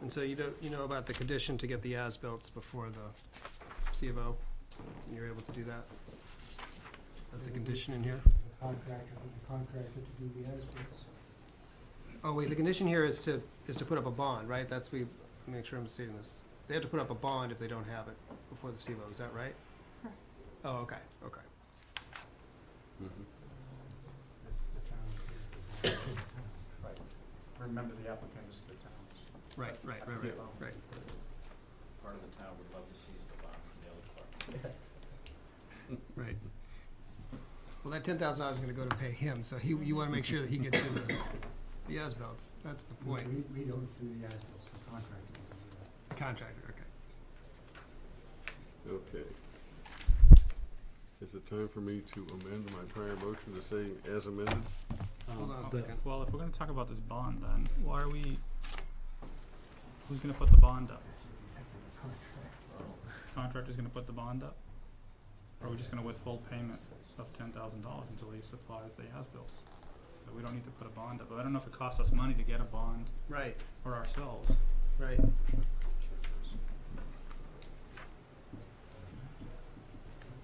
And so you know about the condition to get the as-built before the C of O, and you're able to do that? That's a condition in here? The contractor to do the as-bills. Oh, wait, the condition here is to put up a bond, right? That's, let me make sure I'm stating this. They have to put up a bond if they don't have it before the C of O, is that right? Correct. Oh, okay, okay. That's the town. Right. Remember, the applicant is the town. Right. Part of the town would love to seize the bond from the other part. Right. Well, that $10,000 is gonna go to pay him, so you wanna make sure that he gets you the as-bills. That's the point. We don't do the as-bills, the contractor will do that. The contractor, okay. Okay. Is it time for me to amend my prior motion to say as amended? Hold on a Okay. second. Well, if we're gonna talk about this bond, then why are we, who's gonna put the bond up? Contractor's gonna put the bond up? Or are we just gonna withhold payment of $10,000 until he supplies the as-bills? But we don't need to put a bond up, but I don't know if it costs us money to get a bond Right, for ourselves. right.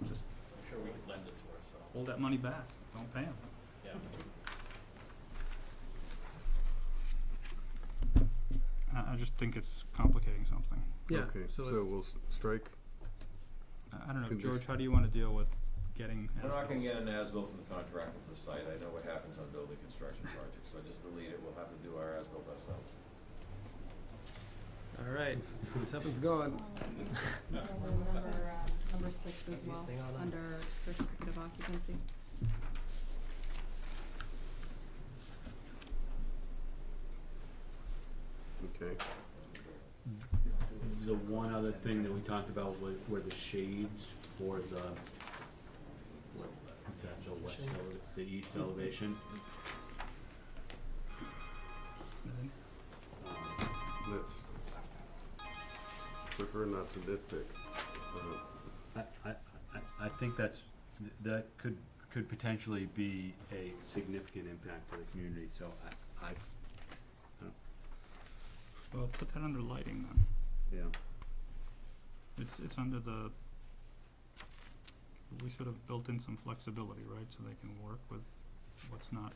Just I'm sure we could lend it to ourselves. hold that money back, don't pay him. Yeah. I just think it's complicating something. Yeah, Okay, so so let's, we'll strike. I don't know, Condition. George, how do you wanna deal with getting We're not gonna as-bills? get an as-built from the contractor for the site, I know what happens on building construction projects, so just delete it, we'll have to do our as-built ourselves. all right, something's going. Number 6 as well, under certificate of occupancy. Okay. The one other thing that we talked about were the shades for the, what's that, the west the east elevation. Let's prefer not to nitpick. I think that could potentially be a significant impact to the community, so I Well, put that under lighting then. yeah. It's under the, we sort of built in some flexibility, right, so they can work with what's not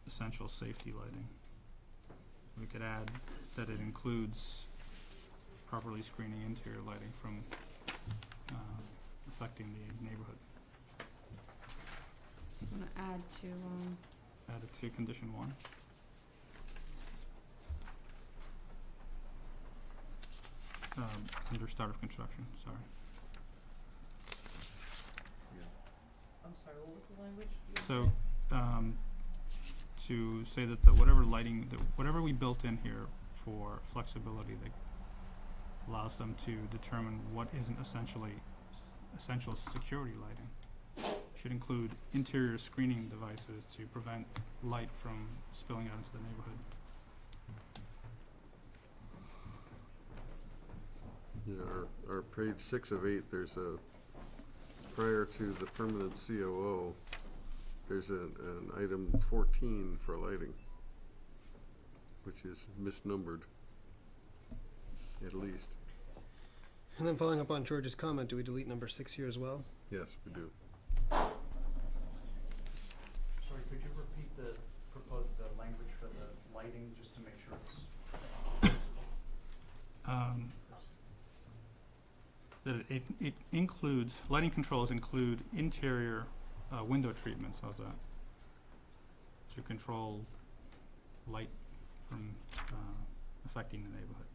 essential safety lighting. We could add that it includes properly screening interior lighting from affecting the neighborhood. So you wanna add to, Add it to condition 1. Under start of construction, sorry. I'm sorry, what was the language? So, to say that the whatever lighting, whatever we built in here for flexibility that allows them to determine what isn't essential security lighting should include interior screening devices to prevent light from spilling out into the neighborhood. Yeah, our page 6 of 8, there's a, prior to the permanent COO, there's an item 14 for lighting, which is misnumbered, at least. And then following up on George's comment, do we delete number 6 here as well? Yes, we do. Sorry, could you repeat the language for the lighting, just to make sure it's? That it includes, lighting controls include interior window treatments, how's that? To control light from affecting the neighborhood.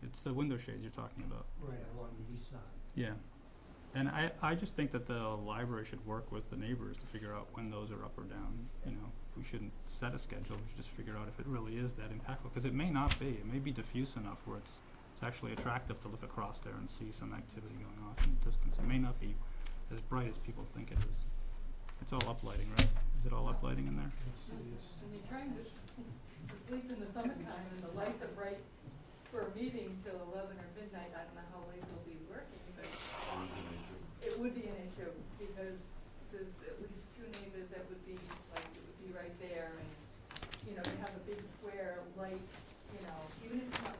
It's the window shades you're talking about. Right, along the east side. Yeah. And I just think that the library should work with the neighbors to figure out when those are up or down. You know, we shouldn't set a schedule, we should just figure out if it really is that impactful, because it may not be. It may be diffuse enough where it's actually attractive to look across there and see some activity going off in the distance. It may not be as bright as people think it is. It's all uplighting, right? Is it all uplighting in there? When you're trying to sleep in the summertime and the lights are bright for a meeting till 11 or midnight, I don't know how late they'll be working, but it would be an issue, because there's at least 2 neighbors that would be, like, it would be right there, and, you know, they have a big square light, you know, even if it's not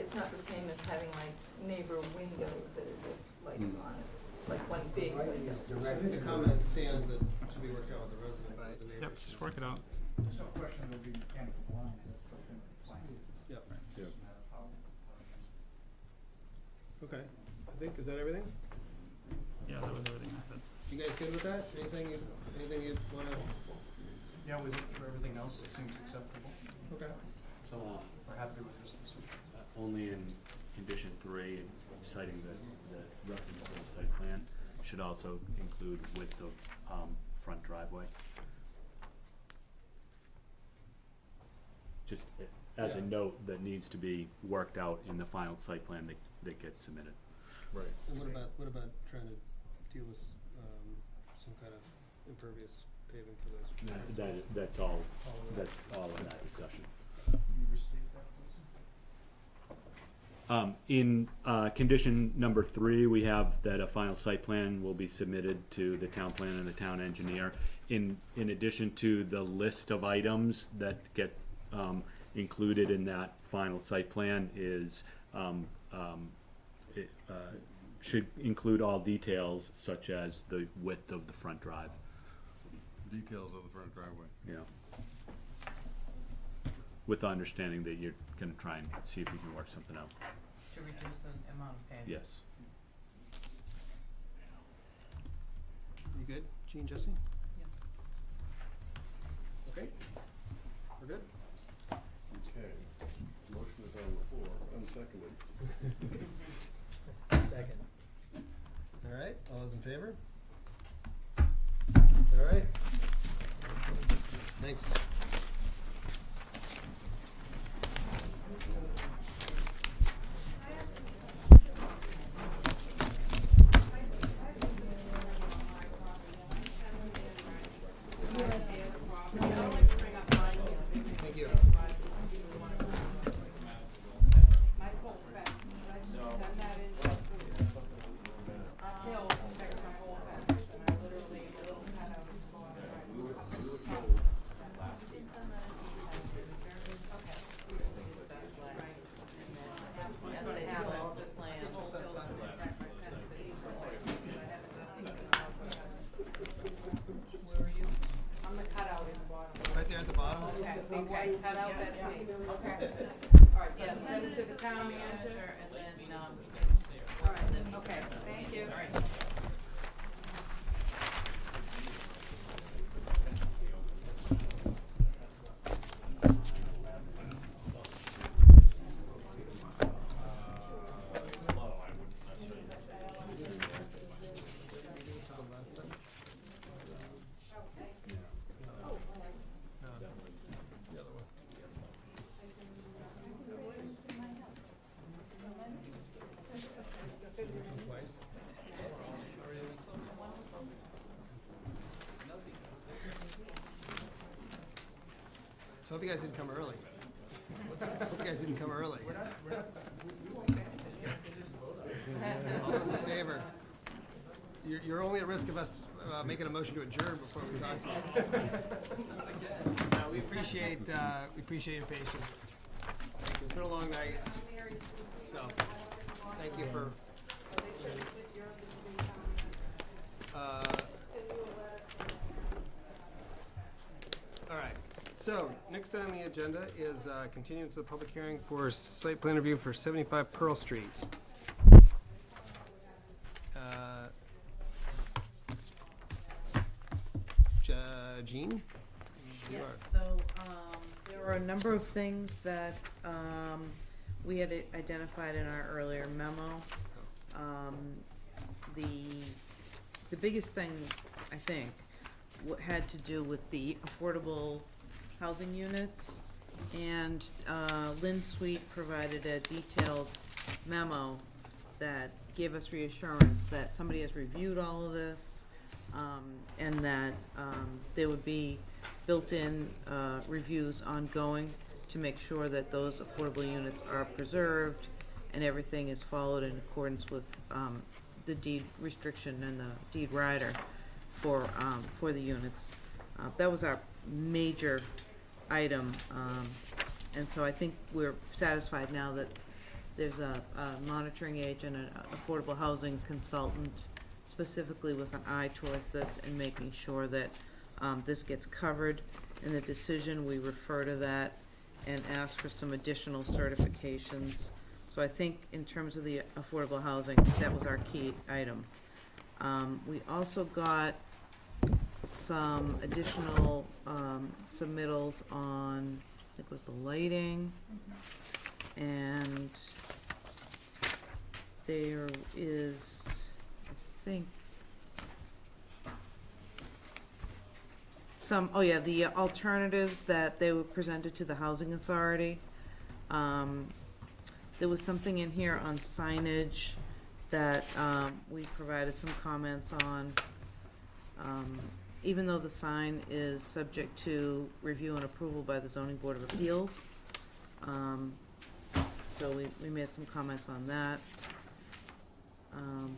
it's not the same as having like neighbor windows that are just lights Mm. on, it's like one big Right, window. is So I direct think the to comment stands that it should be worked out with the resident, with the neighbors. Yep, just work it out. There's no question there'll be mechanical blinds that's built into the plan. Yep. It's just a matter of how Okay, I think, is that everything? Yeah, that was everything I had. You guys good with that? Anything you wanna, Yeah, we looked through everything else, it seems acceptable. okay. So, We're happy with this decision. only in condition 3, citing the reference to the site plan, should also include width of, front driveway. Just as a Yeah. note that needs to be worked out in the final site plan that gets submitted. Right. And what about trying to deal with, some kind of impervious paving for those? That's all in that discussion. Can you restate that, please? In condition number 3, we have that a final site plan will be submitted to the town planner and the town engineer. In addition to the list of items that get included in that final site plan is it should include all details such as the width of the front drive. Details of the front driveway. Yeah. With the understanding that you're gonna try and see if we can work something out. To reduce the amount of pavement. Yes. You good, Jean, Jesse? Okay, we're good? Okay, motion is on the floor, unseconded. Second. All right, all those in favor? All right. Thanks. Thank you. Right there at the bottom? Okay, cut out, that's me, okay. All right, so send it to the town manager and then, all right, okay, thank you. All right. So hope you guys didn't come early. Hope you guys didn't come early. All those in favor? You're only at risk of us making a motion to adjourn before we talk to you. We appreciate your patience. It's been a long night, so thank you for. All right. So next on the agenda is continuance of the public hearing for site plan review for 75 Pearl Street. Jean? Yes, so, there were a number of things that, we had identified in our earlier memo. The biggest thing, I think, had to do with the affordable housing units. And, Lynn Sweet provided a detailed memo that gave us reassurance that somebody has reviewed all of this, and that there would be built-in reviews ongoing to make sure that those affordable units are preserved and everything is followed in accordance with the deed restriction and the deed rider for the units. That was our major item, and so I think we're satisfied now that there's a monitoring agent, an affordable housing consultant, specifically with an eye towards this and making sure that this gets covered. In the decision, we refer to that and ask for some additional certifications. So I think in terms of the affordable housing, that was our key item. We also got some additional submittals on, I think it was the lighting, and there is, I think, some, oh yeah, the alternatives that they were presented to the housing authority. There was something in here on signage that we provided some comments on. Even though the sign is subject to review and approval by the zoning board of appeals. So we made some comments on that.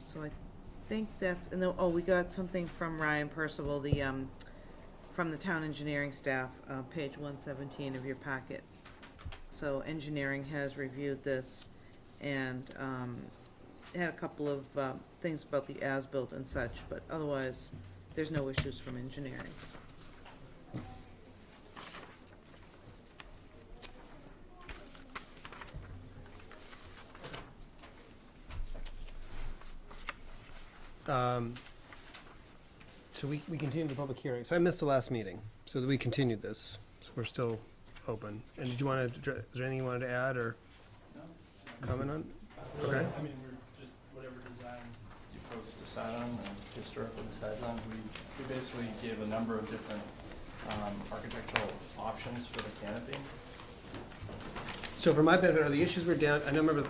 So I think that's, and then, we got something from Ryan Percival, from the town engineering staff, page 117 of your packet. So engineering has reviewed this and had a couple of things about the as-built and such, but otherwise, there's no issues from engineering. So we continued the public hearing. So I missed the last meeting, so we continued this. So we're still open. And did you want to, is there anything you wanted to add or comment on? Okay. I mean, we're just, whatever design you folks decide on, historical decides on, we basically gave a number of different architectural options for the canopy. So for my benefit, are the issues we're down, I know, remember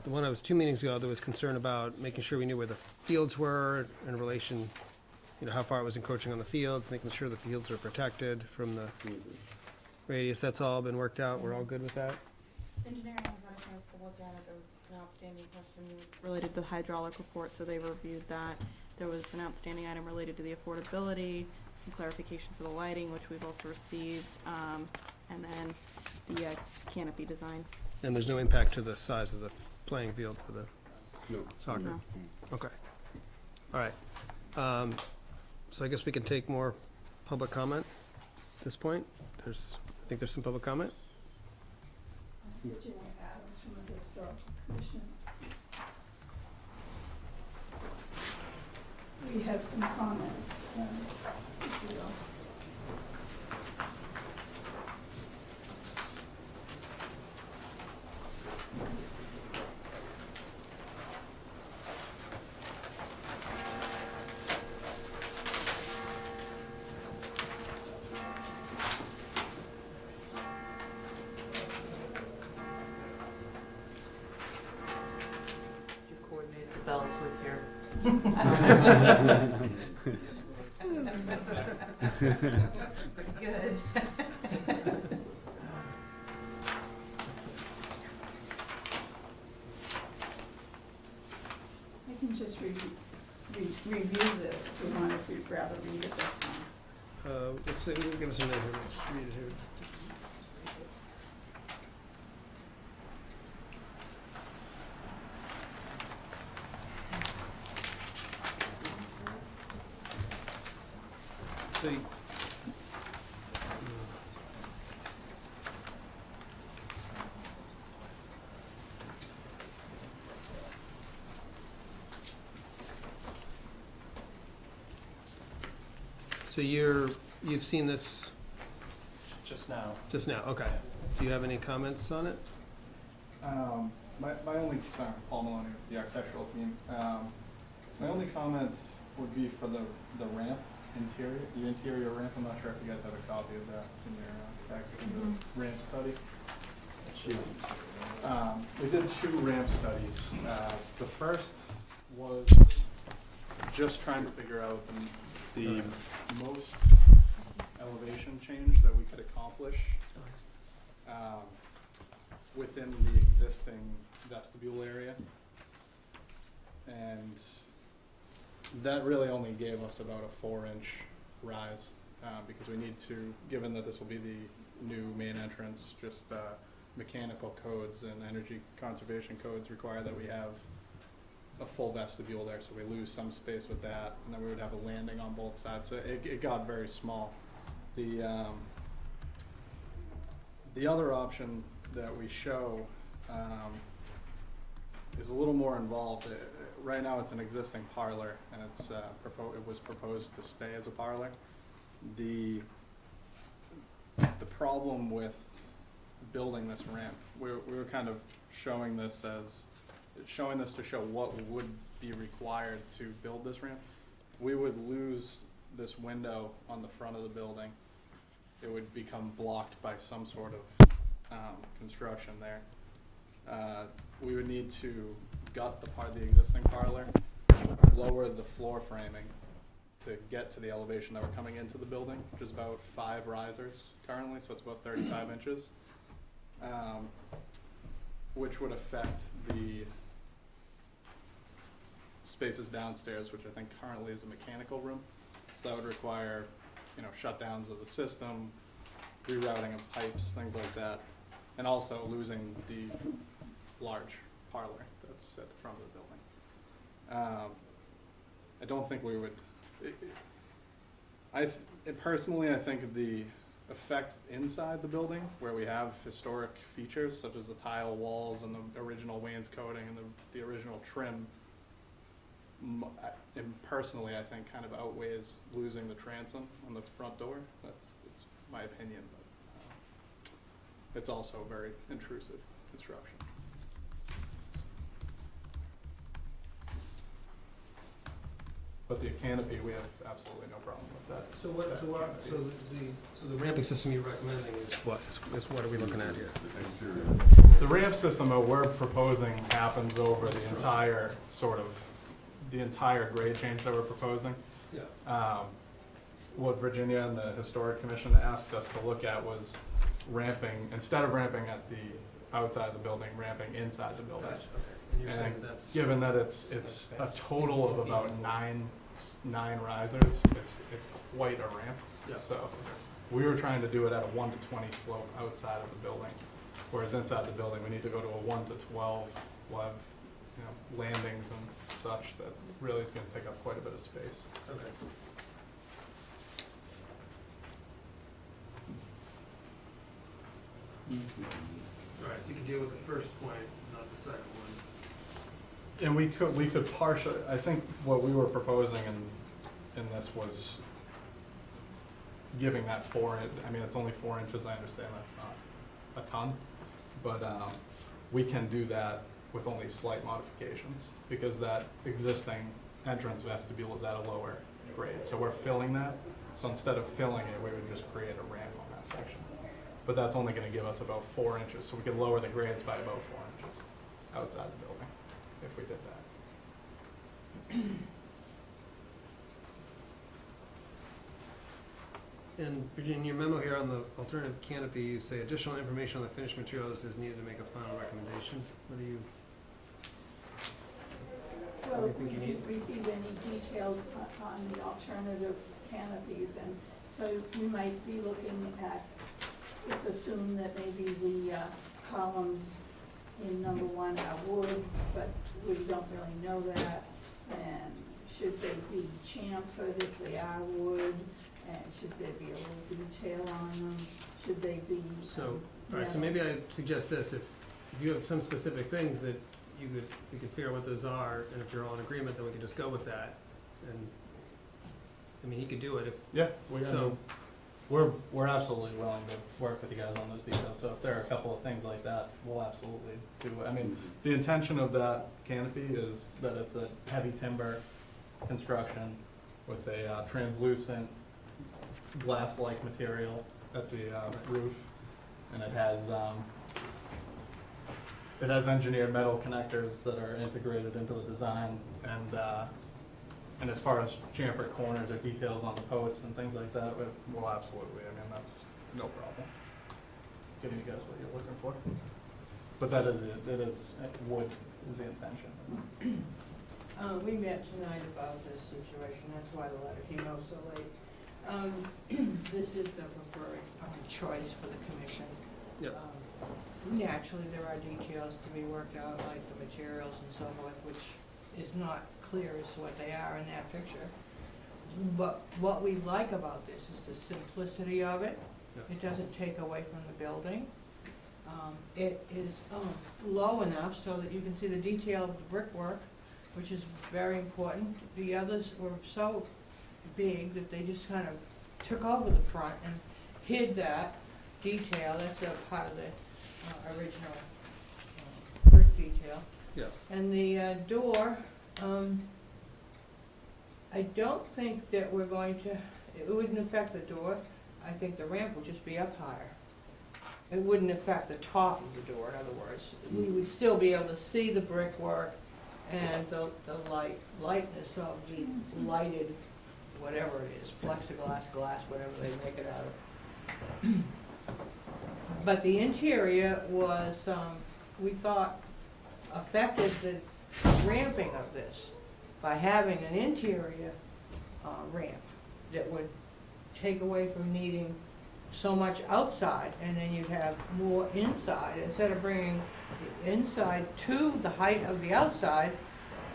the one I was 2 meetings ago, there was concern about making sure we knew where the fields were in relation, how far it was encroaching on the fields, making sure the fields are protected from the radius. That's all been worked out. We're all good with that? Engineering has had a chance to look at it. There was an outstanding question related to the hydraulic report, so they reviewed that. There was an outstanding item related to the affordability, some clarification for the lighting, which we've also received, and then the canopy design. And there's no impact to the size of the playing field for the soccer? No. Okay. All right. So I guess we can take more public comment at this point. I think there's some public comment. Virginia Adams from the Historical Commission. We have some comments, if you will. You coordinated the bells with your. Good. I can just review this if we want, if you'd rather read it, that's fine. Let's see, give us a minute here. Let's read it here. So you've seen this Just now. just now, okay. Do you have any comments on it? My only, sorry, Paul Maloney with the architectural team. My only comment would be for the ramp interior, the interior ramp. I'm not sure if you guys have a copy of that in your packet, the ramp study. We did 2 ramp studies. The first was just trying to figure out the most elevation change that we could accomplish within the existing vestibule area. And that really only gave us about a 4-inch rise because we need to, given that this will be the new main entrance, just mechanical codes and energy conservation codes require that we have a full vestibule there, so we lose some space with that, and then we would have a landing on both sides, so it got very small. The other option that we show, is a little more involved. Right now, it's an existing parlor, and it's, it was proposed to stay as a parlor. The problem with building this ramp, we were kind of showing this to show what would be required to build this ramp. We would lose this window on the front of the building. It would become blocked by some sort of construction there. We would need to gut the existing parlor, lower the floor framing to get to the elevation that we're coming into the building, which is about 5 risers currently, so it's about 35 inches, which would affect the spaces downstairs, which I think currently is a mechanical room. So that would require, shutdowns of the system, rerouting of pipes, things like that, and also losing the large parlor that's at the front of the building. I don't think we would. Personally, I think the effect inside the building, where we have historic features such as the tile walls and the original wainscoting and the original trim, and personally, I think kind of outweighs losing the transom on the front door. It's my opinion, but it's also very intrusive construction. But the canopy, we have absolutely no problem with that. So the ramping system you're recommending is what? Is what are we looking at here? The ramp system that we're proposing happens over the entire grade change that we're proposing. Yeah. What Virginia and the Historic Commission asked us to look at was ramping, instead of ramping at the outside of the building, ramping inside the building. Gotcha, okay. And you're saying that's. Given that it's a total of about nine risers, it's quite a ramp. Yeah. So we were trying to do it at a 1 to 20 slope outside of the building, whereas inside the building, we need to go to a 1 to 12. We'll have, landings and such that really is gonna take up quite a bit of space. Okay. All right, so you can deal with the first point, not the second one. And we could partially, I think what we were proposing in this was giving that it's only 4 inches, I understand that's not a ton, but, we can do that with only slight modifications, because that existing entrance vestibule is at a lower grade, so we're filling that, so instead of filling it, we would just create a ramp on that section. But that's only gonna give us about 4 inches, so we could lower the grades by about 4 inches outside the building, if we did that. And Virginia, in your memo here on the alternative canopy, you say additional information on the finished materials is needed to make a final recommendation. What do you? Well, do you if think we you need? didn't receive any details on the alternative canopies, and so we might be looking at, let's assume that maybe the columns in number 1 are wood, but we don't really know that. And should they be chamfered if they are wood? And should there be a little detail on them? Should they be? So, all right, so maybe I suggest this, if you have some specific things that we could figure out what those are, and if you're all in agreement, then we can just go with that. And, I mean, he could do it if. Yeah, we're We're absolutely willing to work with you guys on those details, so if there are a couple of things like that, we'll absolutely do it. I mean, the intention of that canopy is that it's a heavy timber construction with a translucent glass-like material at the roof, and it has engineered metal connectors that are integrated into the design, and as far as chamfered corners or details on the posts and things like that, we'll absolutely, that's no problem. Giving you guys what you're looking for. But that is wood is the intention. We met tonight about this situation, that's why the letter came out so late. This is the preferred choice for the commission. Yep. naturally, there are details to be worked out, like the materials and so forth, which is not clear as to what they are in that picture. But what we like about this is the simplicity of it. Yeah. It doesn't take away from the building. It is low enough so that you can see the detail of the brickwork, which is very important. The others were so big that they just kind of took over the front and hid that detail. That's a part of the original brick detail. Yeah. And the door, I don't think that we're going to, it wouldn't affect the door. I think the ramp will just be up higher. It wouldn't affect the top of the door, in other words. We would still be able to see the brickwork and the lightness of the lighted, whatever it is, plexiglass, glass, whatever they make it out of. But the interior was, we thought, affected the ramping of this by having an interior ramp that would take away from needing so much outside, and then you'd have more inside. Instead of bringing the inside to the height of the outside,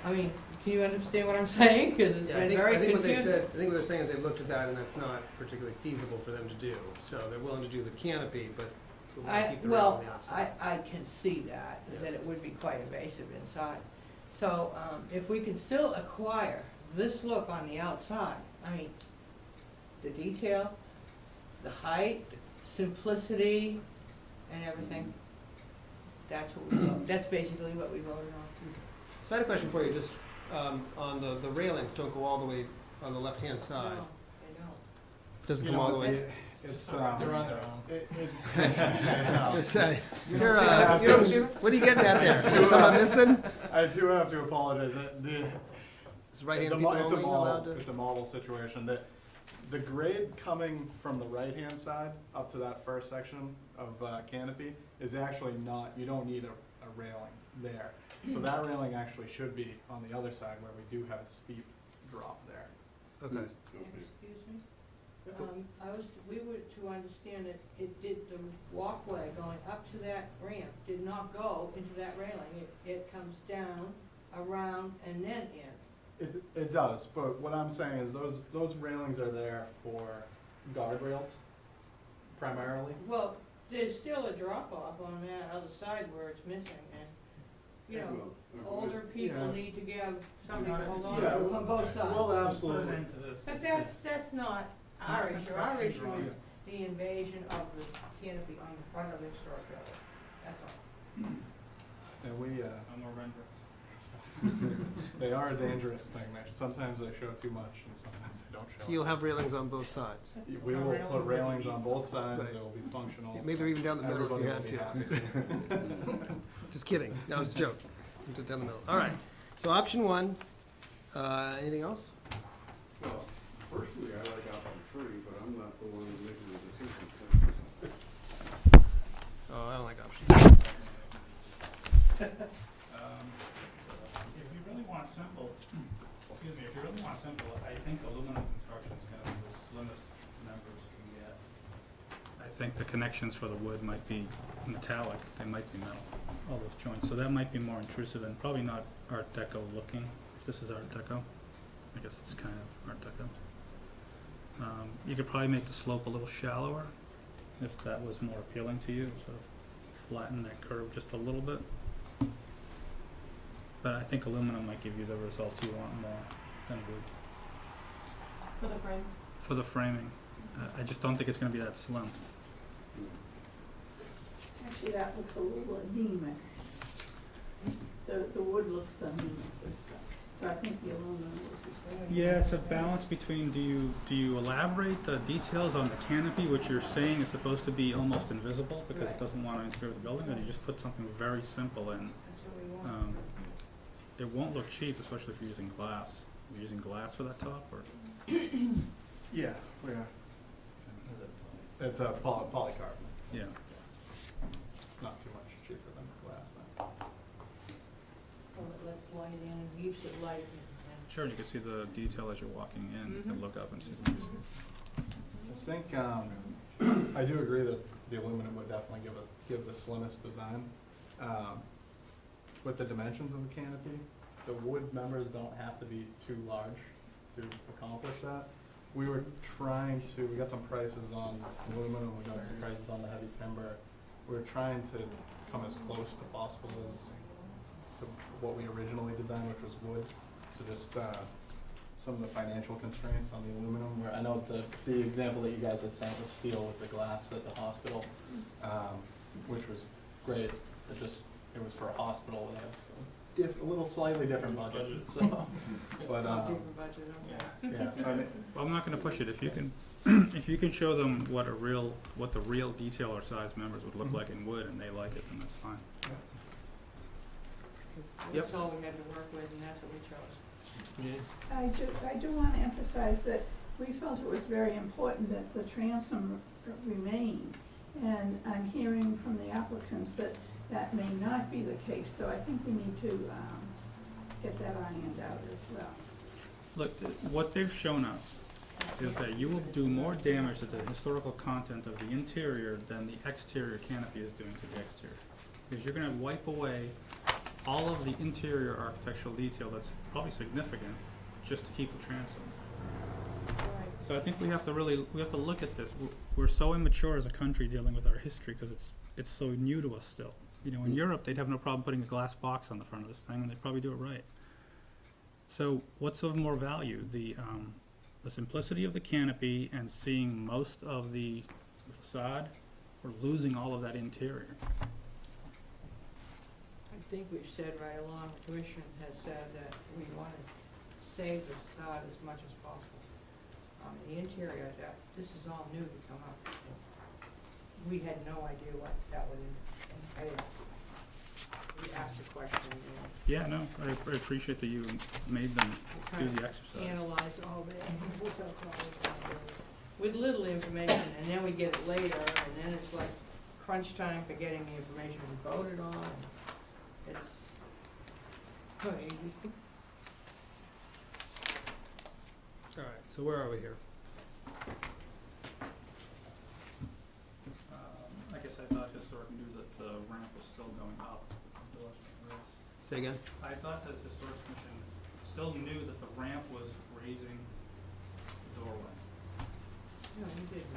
I mean, can you understand what I'm saying? Because it's Yeah, been very I think what they confusing. said, I think what they're saying is they've looked at that and that's not particularly feasible for them to do. So they're willing to do the canopy, but we want to keep the rail on the outside. I can see that, Yeah. that it would be quite invasive inside. So, if we can still acquire this look on the outside, I mean, the detail, the height, simplicity, and everything, that's what we voted, that's basically what we voted on. So I had a question for you, just on the railings don't go all the way on the left-hand side. No, they don't. Doesn't come all the way. It's, They're on their own. What are you getting at there? Is someone missing? I do have to apologize. Is right-handed people only allowed to? It's a model situation. The grade coming from the right-hand side up to that first section of canopy is actually not, you don't need a railing there. So that railing actually should be on the other side where we do have a steep drop there. Okay. Excuse me? We were to understand that it did, the walkway going up to that ramp did not go into that railing. It comes down, around, and then in. It does, but what I'm saying is those railings are there for guardrails primarily. Well, there's still a drop off on that other side where it's missing, and, you know, older people Yeah. need to give something to hold on Yeah, to on both sides. Well, absolutely. But that's not our issue. Our issue is the invasion of the canopy on the front of the historic building. That's all. And we, I'm a renter. they are a dangerous thing. Sometimes they show too much and sometimes they don't show. So you'll have railings on both sides. We will put railings on both sides. Right. They'll be functional. Maybe even down the middle if you had Everybody to. will be happy. Just kidding. No, it's a joke. Just down the middle. All right. So option one. Anything else? Well, personally, I like option 3, but I'm not the one making the decision. Oh, I don't like option. If you really want simple, excuse me, if you really want simple, I think aluminum construction is gonna be the slimmest members you can get. I think the connections for the wood might be metallic, they might be metal, all those joints, so that might be more intrusive and probably not Art Deco looking. If this is Art Deco, I guess it's kind of Art Deco. You could probably make the slope a little shallower, if that was more appealing to you, so flatten that curve just a little bit. But I think aluminum might give you the results you want more than wood. For the frame? For the framing, I just don't think it's gonna be that slim. Actually, that looks a little anemic. The wood looks anemic this stuff. So I think the aluminum would be better. Yeah, it's a balance between, do you elaborate the details on the canopy, which you're saying is supposed to be almost invisible because it doesn't want to interfere with the building, or do you just put something very simple in? That's what we want. It won't look cheap, especially if you're using glass. You're using glass for that top, or? Yeah, we are. It's a polycarbonate. Yeah. It's not too much cheaper than glass then. Well, it lets light in and keeps it light and. Sure, you can see the detail as you're walking in. You can look up and see the I think, I do agree that the aluminum would definitely give give the slimmest design. With the dimensions of the canopy, the wood members don't have to be too large to accomplish that. We were trying to, we got some prices on aluminum, we got some prices on the heavy timber. We were trying to come as close to possible as to what we originally designed, which was wood. So just some of the financial constraints on the aluminum, where I know the example that you guys had sent was steel with the glass at the hospital, which was great. It was for a hospital with a little slightly different budget, so, but, Different budget, okay. yeah, so I mean, Well, I'm not gonna push it. If you can, if you can show them what the real detail or size members would look Mhm. like in wood and they like it, then that's fine. Yep. That's all we had to work with, and that's what we chose. I do want to emphasize that we felt it was very important that the transom remain. And I'm hearing from the applicants that that may not be the case, so I think we need to get that ironed out as well. Look, what they've shown us is that you will do more damage to the historical content of the interior than the exterior canopy is doing to the exterior. Because you're gonna wipe away all of the interior architectural detail that's probably significant just to keep the transom. So I think we have to look at this. We're so immature as a country dealing with our history because it's so new to us still. You know, in Europe, they'd have no problem putting a glass box on the front of this thing, and they'd probably do it right. So what's of more value? The simplicity of the canopy and seeing most of the facade, or losing all of that interior? I think we've said right along, the commission has said that we want to save the facade as much as possible. The interior, this is all new to come up. We had no idea what that would entail. We asked a question, and Yeah, no, I appreciate that you made them do the exercise. analyze all that, with little information, and then we get it later, and then it's like crunch time for getting the information we voted on. It's crazy. All right, so where are we here? I guess I thought Historic knew that the ramp was still going up. Say again? I thought that the Historic Commission still knew that the ramp was raising the doorway. No, we didn't.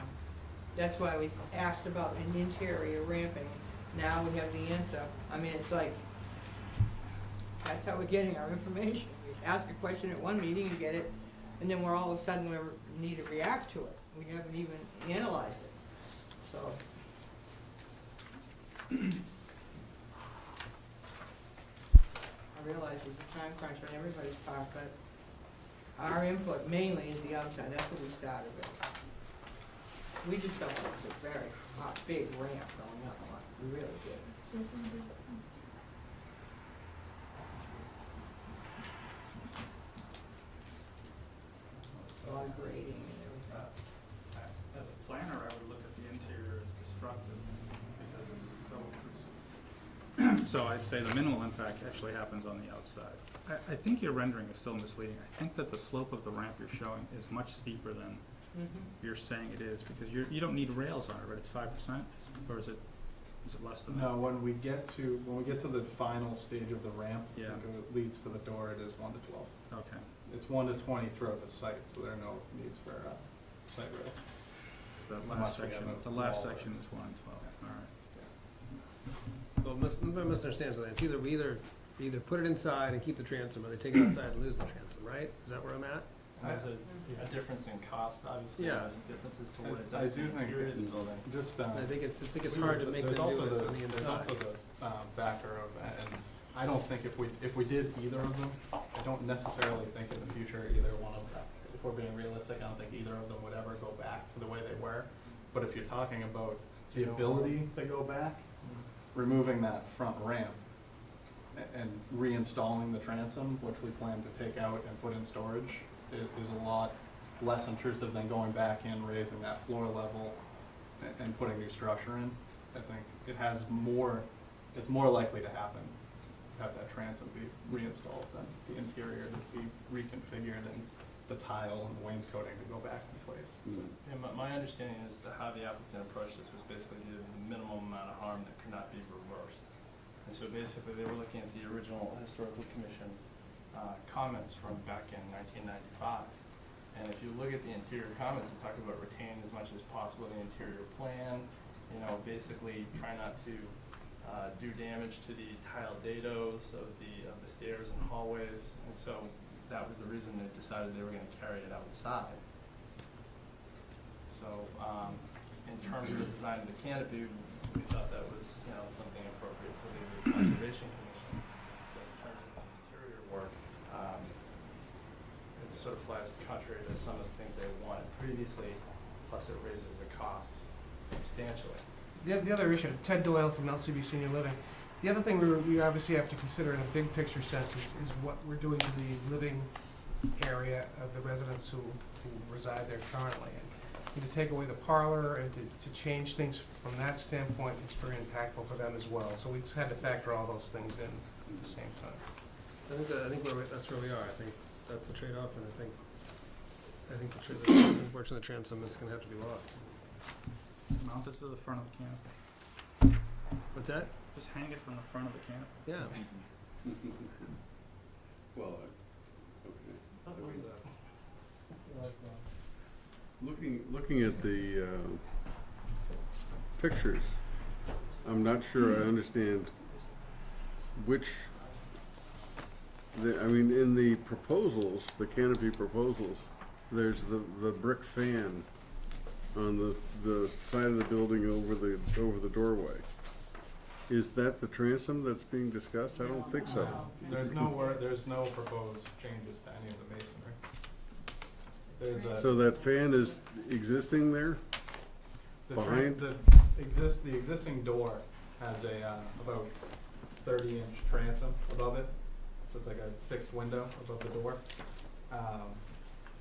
That's why we asked about an interior ramping. Now we have the answer. I mean, it's like, that's how we're getting our information. We ask a question at one meeting, you get it, and then we're all of a sudden we need to react to it. We haven't even analyzed it, so. I realize it's a time crunch on everybody's part, but our input mainly is the outside. That's what we started with. We just felt it was a very big ramp going up. We really did. A lot of grading and everything. As a planner, I would look at the interior as destructive because it's so intrusive. So I'd say the minimal impact actually happens on the outside. I think your rendering is still misleading. I think that the slope of the ramp you're showing is much steeper than you're saying it is, because you don't need rails on it, right? It's 5%, or is it less than that? no, when we get to the final stage of the ramp, Yeah. that leads to the door, it is 1 to 12. Okay. It's 1 to 20 throughout the site, so there are no needs for site rails. That Unless last we have section, a the last wall or- section is 1 and 12, all right. Well, I misunderstand something. It's either we either put it inside and keep the transom, or they take it outside and lose the transom, right? Is that where I'm at? There's a difference in cost, obviously. Yeah. There's differences to what it I does to do the think interior of the that building. just, I think it's hard to make them there's do also it on the There's inside. also the factor of, and I don't think if we did either of them, I don't necessarily think in the future either one of them, if we're being realistic, I don't think either of them would ever go back to the way they were. But if you're talking about the ability to go back, removing that front ramp and reinstalling the transom, which we plan to take out and put in storage, is a lot less intrusive than going back in, raising that floor level and putting new structure in. I think it's more likely to happen, to have that transom be reinstalled than the interior to be reconfigured and the tile and the wainscoting to go back in place. So, Yeah, my understanding is that how the applicant approached this was basically to do the minimum amount of harm that could And so basically, they were looking at the original Historical Commission comments from back in 1995. And if you look at the interior comments, they talk about retaining as much as possible the interior plan, you know, basically try not to do damage to the tile dados of the stairs and hallways. And so that was the reason they decided they were going to carry it outside. So in terms of the design of the canopy, we thought that was, you know, something appropriate to leave with the Conservation Commission. But in terms of the interior work, it sort of flies contrary to some of the things they wanted previously, plus it raises the costs substantially. The other issue, Ted Doyle from LCB Senior Living. The other thing we obviously have to consider in a big picture sense is what we're doing to the living area of the residents who reside there currently. And to take away the parlor and to change things from that standpoint is very impactful for them as well. So we just had to factor all those things in at the same time. I think that's where we are. I think that's the trade-off, and I think unfortunately the transom is going to have to be lost. Mount it to the front of the canopy. What's that? Just hang it from the front of the canopy. Yeah. Well, okay. Looking at the pictures, I'm not sure I understand which, I mean, in the proposals, the canopy proposals, there's the brick fan on the side of the building over the doorway. Is that the transom that's being discussed? I don't think so. There's no proposed changes to any of the masonry. So that fan is existing there? Behind? The existing door has a about 30-inch transom above it, so it's like a fixed window above the door.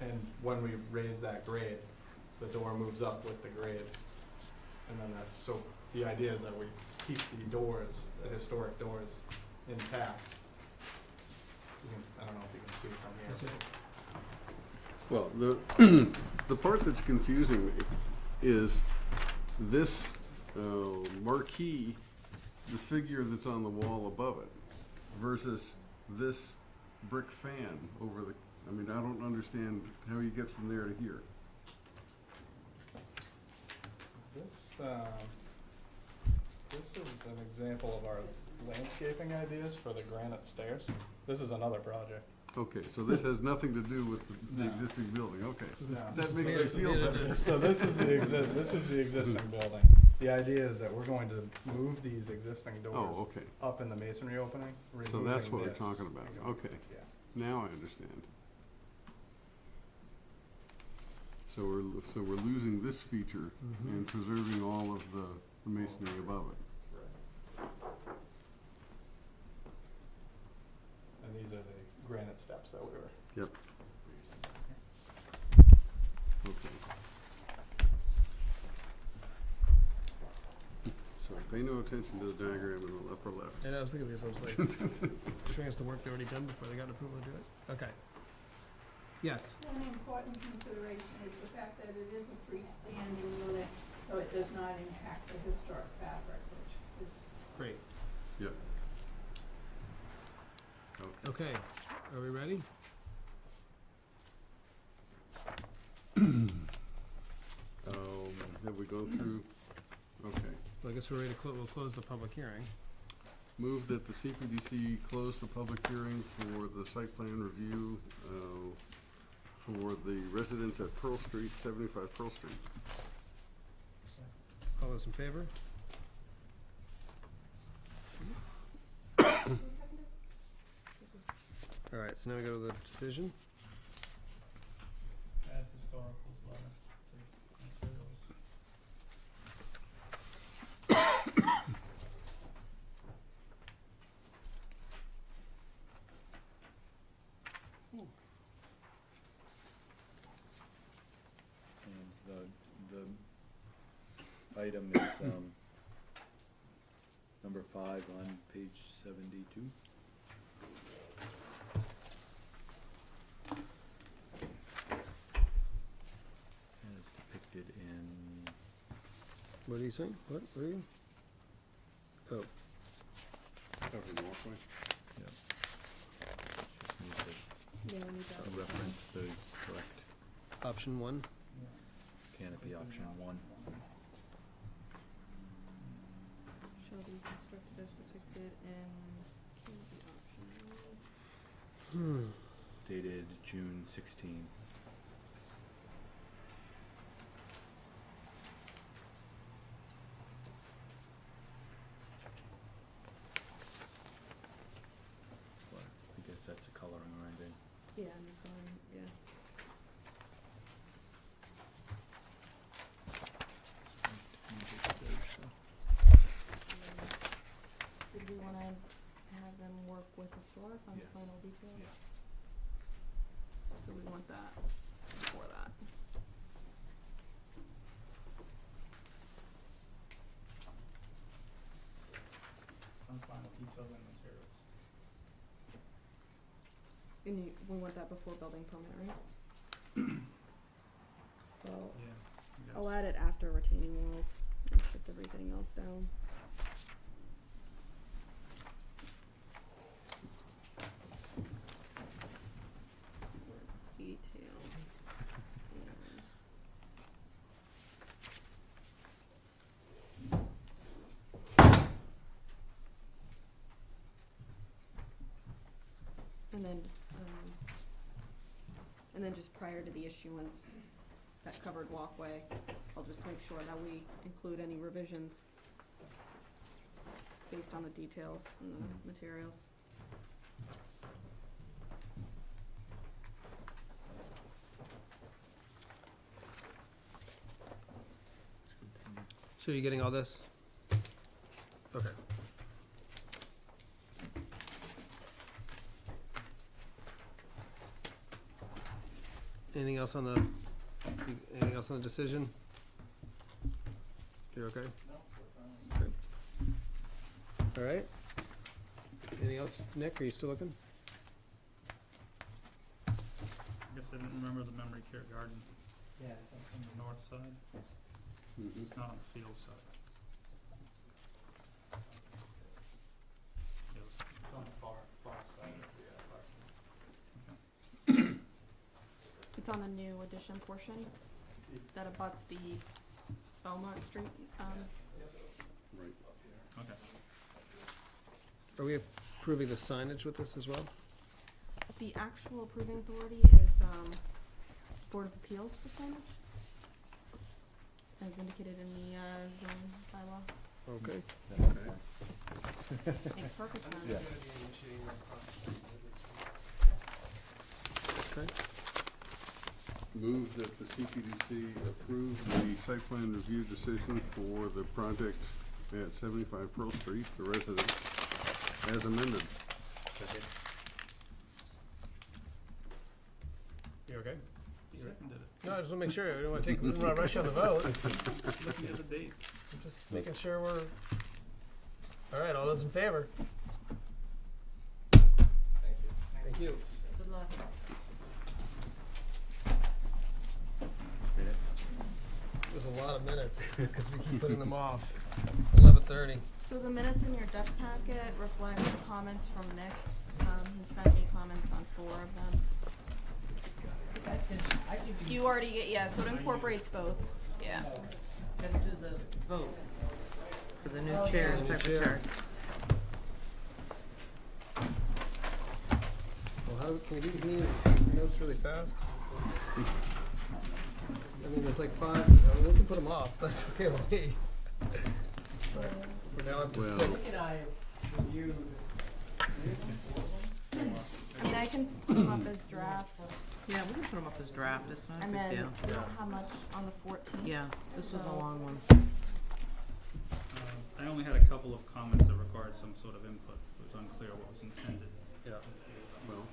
And when we raise that grade, the door moves up with the grade, and then so the idea is that we keep the doors, the historic doors, intact. I don't know if you can see from here. Well, the part that's confusing me is this marquee, the figure that's on the wall above it, versus this brick fan over the, I mean, I don't understand how you get from there to here. This is an example of our landscaping ideas for the granite stairs. This is another project. Okay, so this has nothing to do with the No. existing building, okay. That makes me feel better. So this is the existing building. The idea is that we're going to move these existing doors Oh, okay. up in the masonry opening, So that's removing what we're this, talking about, and going- okay. Yeah. Now I understand. So we're losing this feature and preserving all of the masonry above it. Right. And these are the granite steps that we were. Yep. Okay. So pay no attention to the diagram in the upper left. And I was thinking of this, I was like, showing us the work they already done before they got approval to do it. Okay. Yes. One important consideration is the fact that it is a freestanding unit, so it does not impact the historic fabric, which is Great. Yep. Okay. Okay. Are we ready? Have we gone through? Okay. Well, I guess we're ready to we'll close the public hearing. Move that the CPDC close the public hearing for the site plan review for the residents at Pearl Street, 75 Pearl Street. All those in favor? Who seconded? All right, so now we go to the decision. Add historical's letter to materials. And the item is, number 5 on page 72. And it's depicted in, What are you saying? What are you? Oh. way. Just need to Yeah, we need that. reference the correct Option one. canopy option 1. Shall be constructed as depicted in canopy option one. Dated June 16. I guess that's a coloring, right? Yeah, and the coloring, yeah. Did we wanna have them work with historic on the Yes. final details? Yeah. So we want that before that. On final details and materials. And we want that before building permit, right? So, Yeah. I'll add it after retaining walls and shift everything else down. Detail. And then just prior to the issuance, that covered walkway, I'll just make sure that we include any revisions based on the details and the materials. So you're getting all this? Okay. Anything else on the decision? You're okay? Good. All right. Anything else, Nick? Are you still looking? I guess I didn't remember the memory care garden. Yeah, On the north side, it's not on the field side. Yes. It's on the far side of the It's on the new addition portion that abuts the Belmont Street, Right. Okay. Are we approving the signage with this as well? the actual approving authority is, Board of Appeals for signage, as indicated in the, zoning bylaw. Okay. That makes sense. Makes perfect sense. Yeah. Okay. Move that the CPDC approve the site plan review decision for the project at 75 Pearl Street, the residence, as amended. You okay? You seconded it. No, I just wanna make sure, I don't wanna rush on the vote. Looking at the dates. I'm just making sure we're, all right, all those in favor? Thank you. Thank you. Good luck. There's a lot of minutes, because we keep putting them off. It's 11:30. So the minutes in your desk packet reflect the comments from Nick. He sent me comments on 4 of them. You already get, yeah, so it incorporates both, yeah. Gotta do the vote for the new chair and The new chair. secretary. Well, how, can we do these notes really fast? I mean, there's like 5, I mean, we can put them off, that's okay with me. But we're now up to Well- 6. I mean, I can put them up as drafts, Yeah, we can put them up as draft, it's not a and big then deal. we don't have much on the 14th. Yeah, this was a So- long one. I only had a couple of comments that required some sort of input. It was unclear what was intended. Yeah. Well,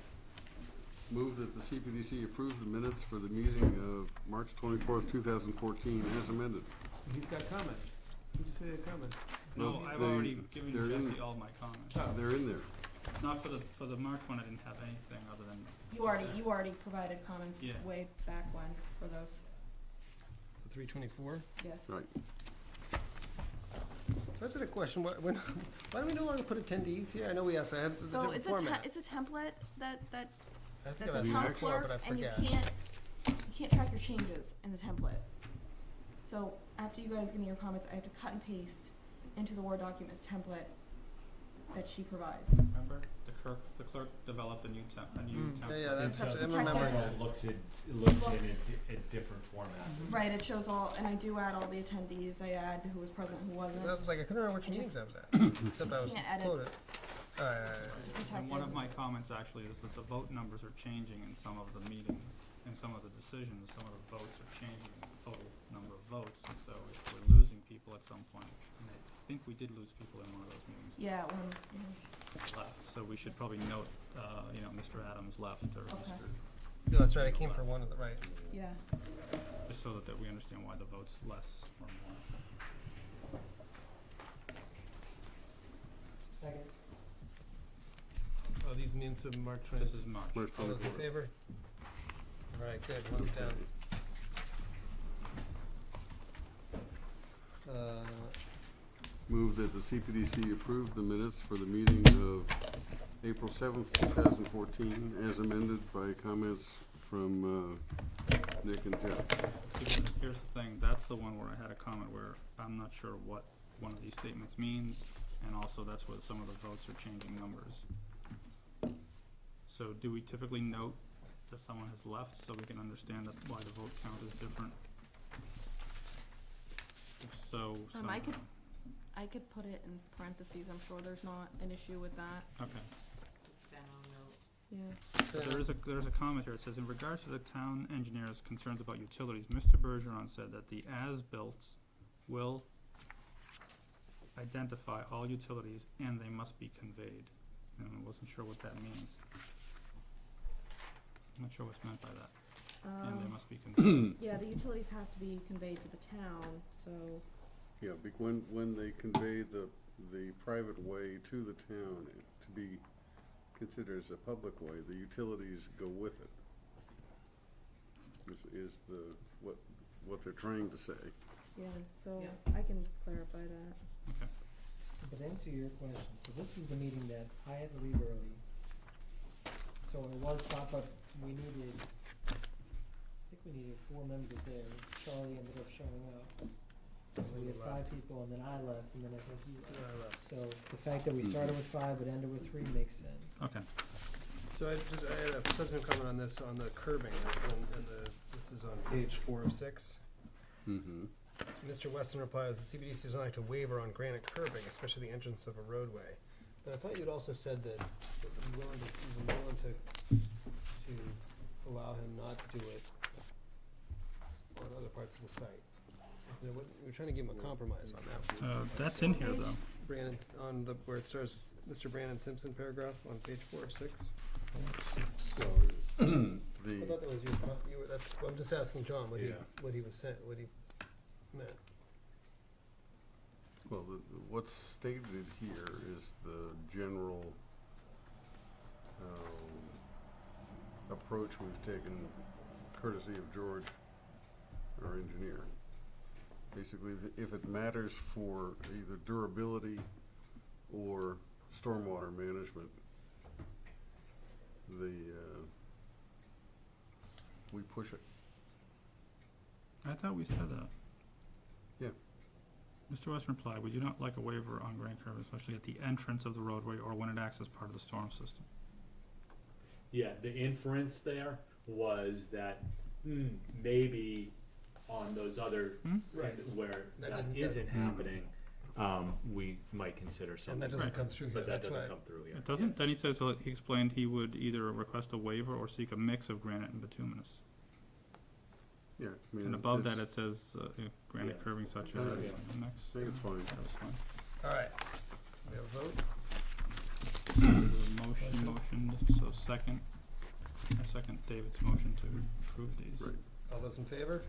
move that the CPDC approve the minutes for the meeting of March 24th, 2014, as amended. He's got comments. Who'd you say had comments? No, Those- I've they- already given they're in- Jesse all my comments. Oh. They're in there. Not for the March one, I didn't have anything other than, You already provided comments Yeah. way back when for those, The 324? yes. Right. So That's a question, why do we no longer put attendees here? I know we asked, it's a So different format. it's a template that I think the I've town asked before, clerk, but I and you forget. can't track your changes in the template. So after you guys give me your comments, I have to cut and paste into the Word document template that she provides. Remember, the clerk developed a new template. Yeah, that's, That's I'm protected. remembering. It looks in a different format. Right, it shows all, and I do add all the attendees, I add who was present, who wasn't. I was like, I couldn't remember which I meetings just I was at, except I was can't edit. quoted. And one of my comments actually is that the vote numbers are changing in some of the meetings, in some of the decisions, some of the votes are changing, the total number of votes, and so if we're losing people at some point, and I think we did lose people in one of those meetings, Yeah, when, left, so we should probably note, Mr. Adams left, or Okay. Mr., No, that's right, I came for one of the, right. yeah. just so that we understand why the vote's less or more. Second. Oh, these minutes of March This is March. March All those in 24th. favor? All right, good, one's down. Move that the CPDC approve the minutes for the meeting of April 7th, 2014, as amended by comments from Nick and Jeff. Here's the thing, that's the one where I had a comment where I'm not sure what one of these statements means, and also that's where some of the votes are changing numbers. So do we typically note that someone has left so we can understand that why the vote count is different? If so, I could put it in parentheses, I'm sure there's not an issue with that. okay. Yeah. But there's a comment here, it says, in regards to the town engineer's concerns about utilities, Mr. Bergeron said that the as-built will identify all utilities and they must be conveyed. And I wasn't sure what that means. I'm not sure what's meant by that, and they must be conveyed. Yeah, the utilities have to be conveyed to the town, so, Yeah, when they convey the private way to the town to be considered as a public way, the utilities go with it. Is what they're trying to say. yeah, so Yeah. I can clarify that. Okay. But to answer your question, so this was the meeting that I had to leave early. So it was thought, but we needed, I think we needed 4 members there. Charlie ended up showing up. So we had 5 people, and then I left, and then I think you left. So the fact that we started with 5 but ended with 3 makes sense. Okay. So I had a substantive comment on this, on the curbing, and this is on page 4 of 6. Mm-hmm. So Mr. Weston replies, the CPDC does not like to waiver on granite curbing, especially the entrance of a roadway. But I thought you'd also said that you were willing to allow him not to do it on other parts of the site. We're trying to give him a compromise on that. That's in here, though. Brandon's, on the, where it starts, Mr. Brandon Simpson paragraph on page 4 of 6. So, I thought that was I'm just asking John what he was saying, what he meant. well, what's stated here is the general approach we've taken, courtesy of George, our engineer. Basically, if it matters for either durability or stormwater management, we push it. I thought we said that. Yeah. Mr. Weston replied, we do not like a waiver on granite curbing, especially at the entrance of the roadway or when it acts as part of the storm system. Yeah, the inference there was that maybe on those other, Right. where That that didn't- isn't happening, we might consider something. And that doesn't Right. come through here, But that that's doesn't why. come through yet. It doesn't, then he says, he explained he would either request a waiver or seek a mix of granite and bituminous. Yeah, I mean. And above that, it's- it says, granite Yeah. curbing such Yeah. as Yeah. a mix. I think it's fine. That was fine. Alright, we have a vote? There's a motioned, so I second David's motion to approve these. Right. All those in favor?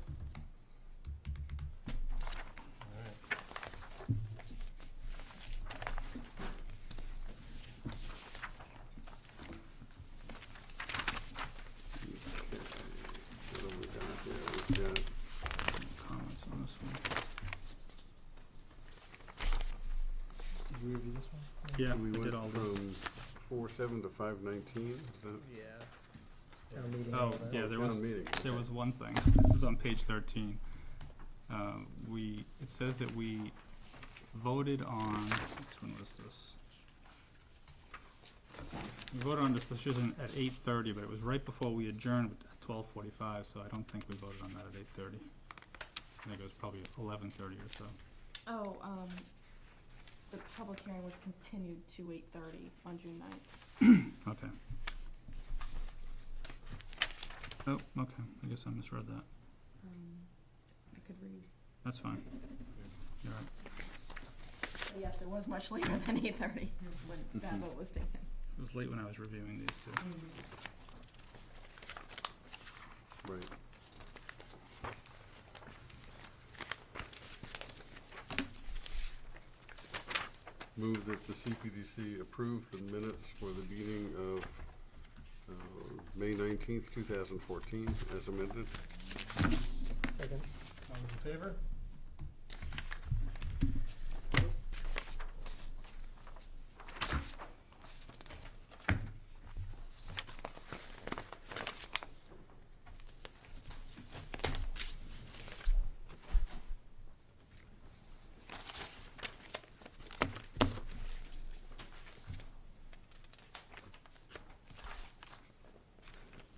What have we got here? We've got Comments on this one. Yeah, We I went did all those. from 4/7 to 5/19, is that? Yeah. Town meeting. Oh, all that. yeah, there was, Town meeting. there okay. was one thing, it was on page 13. It says that we voted on, which one was this? We voted on this decision at 8:30, but it was right before we adjourned at 12:45, so I don't think we voted on that at 8:30. I think it was probably 11:30 or so. Oh, the public hearing was continued to 8:30 on June 9th. Okay. Oh, okay, I guess I misread that. I could read. That's fine. You're right. But yes, it was much later than 8:30 when that vote was taken. It was late when I was reviewing these two. Right. Move that the CPDC approve the minutes for the meeting of May 19th, 2014, as amended. Second. All those in favor?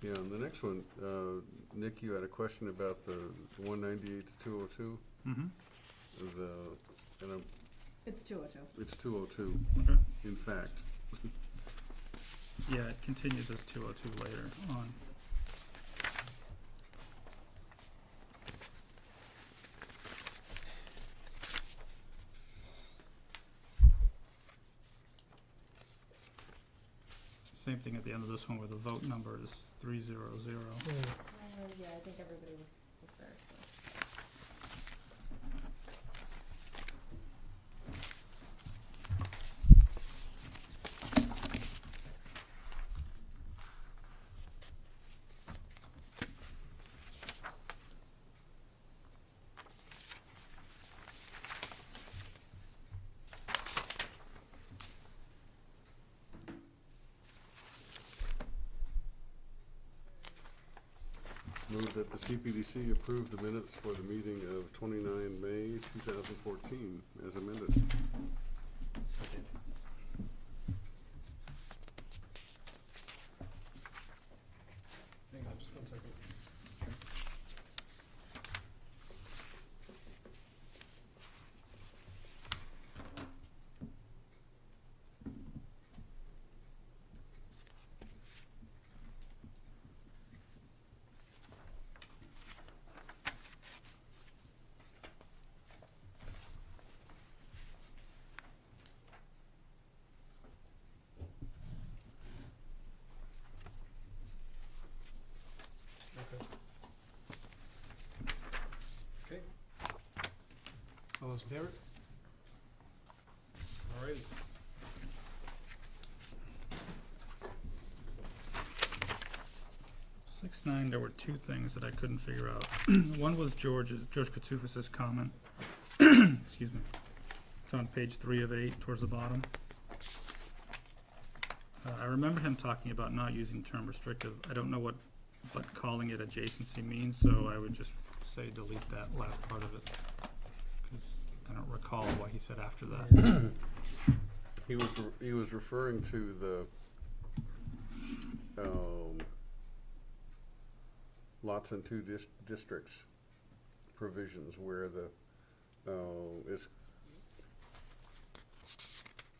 Yeah, and the next one, Nick, you had a question about the 198 to 202. Mm-hmm. And It's 2:02. it's 202, Okay. in fact. Yeah, it continues as 2:02 later on. Same thing at the end of this one where the vote number is 300. Yeah, I think everybody was there, so. Move that the CPDC approve the minutes for the meeting of 29 May 2014, as amended. Hang on, just one second. Okay. All those in favor? All righty. Six nine, there were two things that I couldn't figure out. One was George Katsoufis's comment. Excuse me. It's on page 3 of 8, towards the bottom. I remember him talking about not using the term restrictive. I don't know what calling it adjacency means, so I would just say delete that last part of it. Because I don't recall what he said after that. He was referring to the lots in two districts provisions where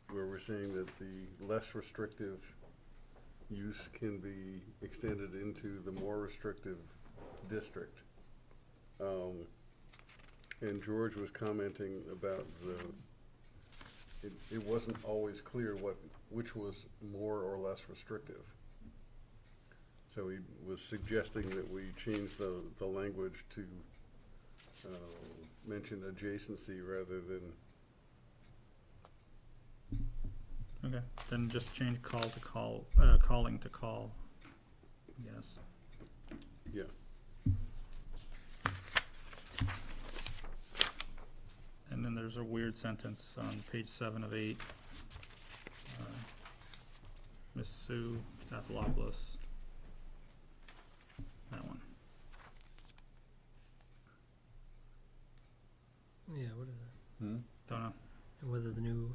where we're saying that the less restrictive use can be extended into the more restrictive district. And George was commenting about it wasn't always clear which was more or less restrictive. So he was suggesting that we change the language to mention adjacency rather than. Okay, then just change calling to call. Yes. Yeah. And then there's a weird sentence on page 7 of 8. Sue Staphylopoulos. That one. Yeah, what is that? Don't know. And whether the new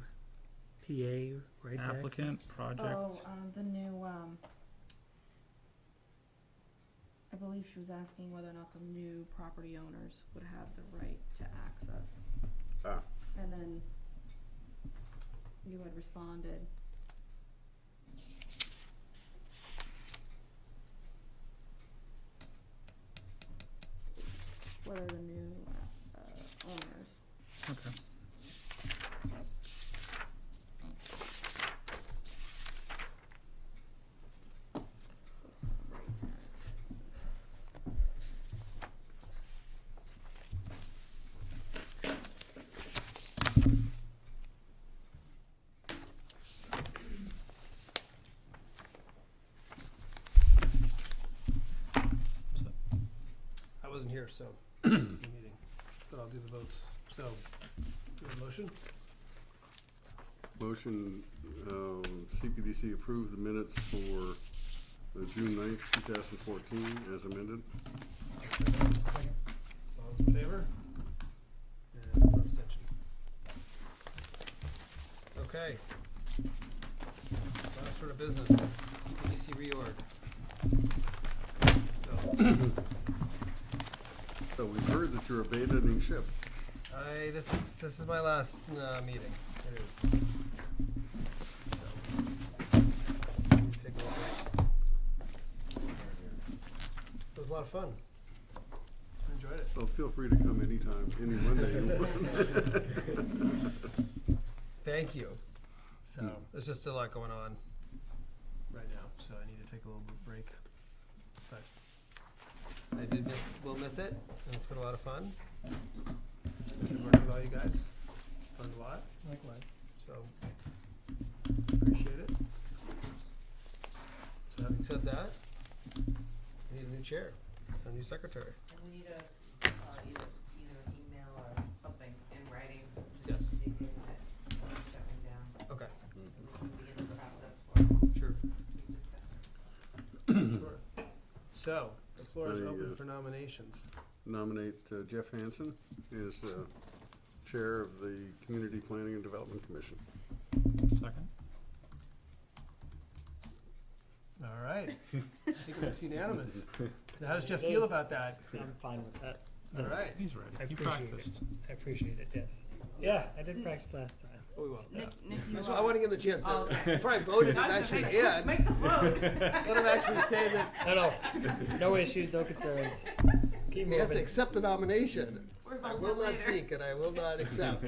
PA right to access? Applicant, project. Oh, the new, I believe she was asking whether or not the new property owners would have the right to access. Ah. And then you had responded. Whether the new, owners. Okay. I wasn't here, so, the meeting, but I'll do the votes. So, do a motion? Motion, CPDC approve the minutes for June 9th, 2014 as amended. All those in favor? And one abstention. Okay. Last order of business, CPDC reorg. So, So we've heard that you're abandoning ship. this is my last meeting. It is. So, take a little break. It was a lot of fun. I enjoyed it. Well, feel free to come anytime, any Monday you want. Thank you. So there's just a lot going on right now, so I need to take a little break. But I will miss it, and it's been a lot of fun. Been working with all you guys. Learned a lot. Likewise. So, appreciate it. So having said that, we need a new chair, a new secretary. And we need either an email or something in writing, Yes. just indicating that I'm stepping down. Okay. And we can begin the process for Sure. the successor. Sure. So, the floor is I, open for nominations. Nominate Jeff Hansen as chair of the Community Planning and Development Commission. Second. All right. I think it's unanimous. So how does Jeff feel about that? I'm fine with that. All right. He's ready. I He appreciate practiced. I appreciate it, yes. Yeah, I did practice last time. Oh, we will. Nick, you That's why I want to give him a chance Oh, to, okay. before I voted, him actually, yeah, Make the vote. let him actually say that No issues, no concerns. Keep he has to moving. accept the nomination. We're I voting will not later. seek and I will not accept.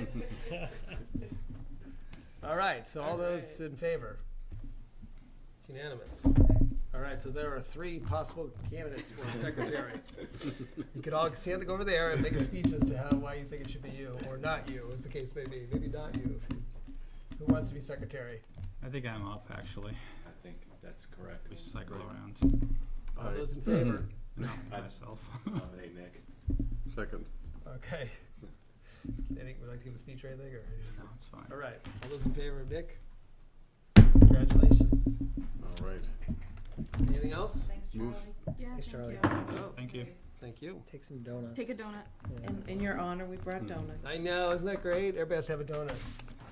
All right, so all those in favor? It's unanimous. All right, so there are 3 possible candidates for secretary. You could all stand over there and make a speech as to why you think it should be you, or not you, as the case may be. Maybe not you. Who wants to be secretary? I think I'm up, actually. I think that's correct. We cycle around. All those in favor? Not myself. Nominate Nick. Second. Okay. Anything, would like to give a speech or anything, or? No, it's fine. All right, all those in favor of Nick? Congratulations. All right. Anything else? Thanks, Charlie. Move. Yeah, Thanks, thank Charlie. you. No, Thank you. thank you. Take some donuts. Take a donut. Yeah. In your honor, we brought donuts. I know, isn't that great? Everybody has to have a donut.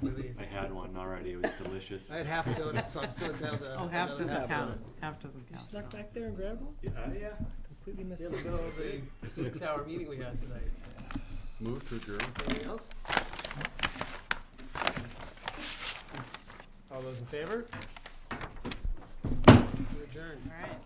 Really. I had one already, it was delicious. I had half a donut, so I'm still entitled to. Oh, half another doesn't count. donut. Half doesn't You count. snuck back there and grabbed one? Yeah. Completely missed In the it. middle of the 6-hour meeting we had tonight. Move to adjourn. Anything else? All those in favor? Adjourn. All right.